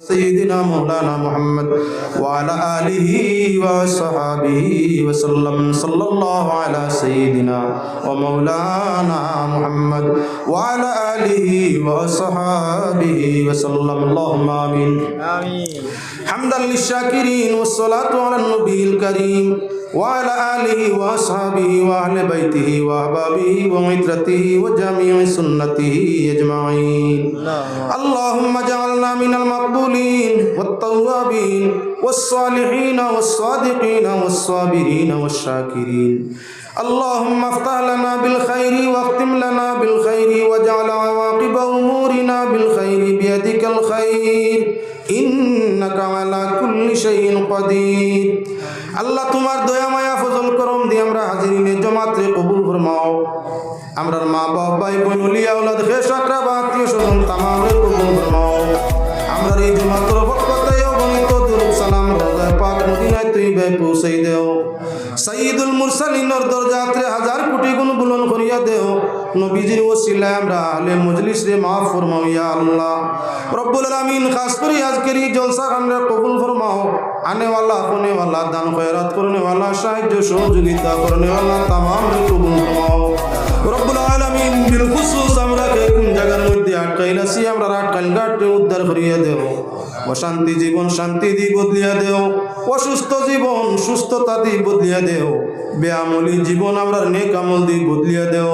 سيدنا مولانا محمد وعلى آله وصحبه وسلم صلى الله على سيدنا ومولانا محمد وعلى آله وصحبه وسلم اللهم آمين حمدا للشاكرين والصلاة على النبي الكريم وعلى آله وأصحابه وأهل بيته وأحبابه وعترته وجميع سنته أجمعين اللهم اجعلنا من المقبولين والتوابين والصالحين والصادقين والصابرين والشاكرين اللهم افتح لنا بالخير واختم لنا بالخير واجعل عواقب أمورنا بالخير بيدك الخير إنك على كل شيء قدير আল্লাহ তোমার দয়া মায়া ফজল করম দিয়ে আমরা হাজিরিনে জমাতে কবুল ফরমাও আমরার মা বাপ ভাই বোন ওলিয়া আওলাদ খেশ আকরাবা আত্মীয় স্বজন তামামরে কবুল ফরমাও আমরার এই জমাতের বরকতে অগণিত দুরূদ সালাম রওজা পাক মদিনায় তৈয়বায় পৌঁছাই দেও সাইয়্যিদুল মুরসালিনের দরজাতে হাজার কোটি গুণ বুলন্দ করিয়া দেও নবীজির ওসিলায় আমরা আহলে মজলিস রে মাফ ফরমাও ইয়া আল্লাহ রব্বুল আলামিন খাস করে আজকের এই জলসা আমরা কবুল ফরমাও आने वाला होने वाला दान खैरात करने वाला साहित्य सहयोगिता करने वाला तमाम कबूल फरमाओ रब्बुल आलामीन बिलखुसूस আমরা কে কোন জায়গার মধ্যে আটকাইলাছি আমরা আটকাইল গাটে উদ্ধার করিয়া দেও অশান্তি জীবন শান্তি দি বদলিয়া দেও অসুস্থ জীবন সুস্থতা দি বদলিয়া দেও বেআমলি জীবন আমরা নেক আমল দি বদলিয়া দেও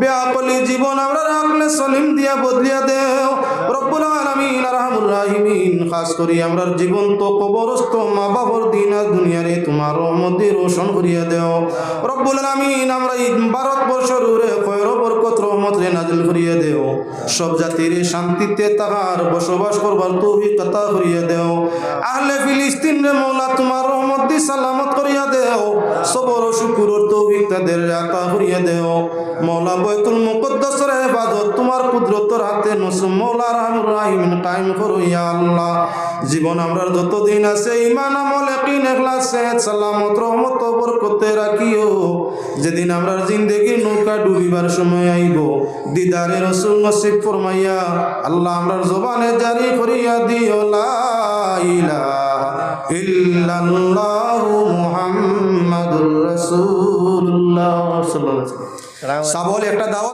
বেআকলি জীবন আমরা আকলে সলিম দিয়া বদলিয়া দেও রব্বুল আলামিন আরহামুর রাহিমিন খাস করি আমরার জীবন তো কবরস্থ মা বাবার দিন আর দুনিয়ারে তোমার রহমত দিয়ে রোশন করিয়া দেও রব্বুল আলামিন আমরা এই ভারতবর্ষের উপরে খয়র বরকত রহমত রে নাজিল করিয়া দেও সব জাতির শান্তিতে তাহার বসবাস করবার তৌফিক আতা করিয়া দেও আহলে ফিলিস্তিন রে মওলা তোমার রহমত দিয়ে সালামত করিয়া দেও সবর ও শুকরের তৌফিক তাদের আতা করিয়া দেও মওলা বাইতুল মুকদ্দাসের ইবাদত তোমার কুদরতের হাতে নসুম মওলা রহমুর রাহিমিন কায়েম করো ইয়া আল্লাহ জীবন আমরার যতদিন আছে ঈমান আমল ইয়াকিন ইখলাস সেহত সালামত রহমত বরকতে রাখিও যেদিন আমরার জিন্দেগির নৌকা ডুবিবার সময় আইব দিদারে রাসূল নসিব ফরমাইয়া আল্লাহ আমরার জবানে জারি করিয়া দিও লা ইলাহা ইল্লাল্লাহু মুহাম্মাদুর রাসূলুল্লাহ সাল্লাল্লাহু আলাইহি ওয়াসাল্লাম সাবল একটা দাওয়াত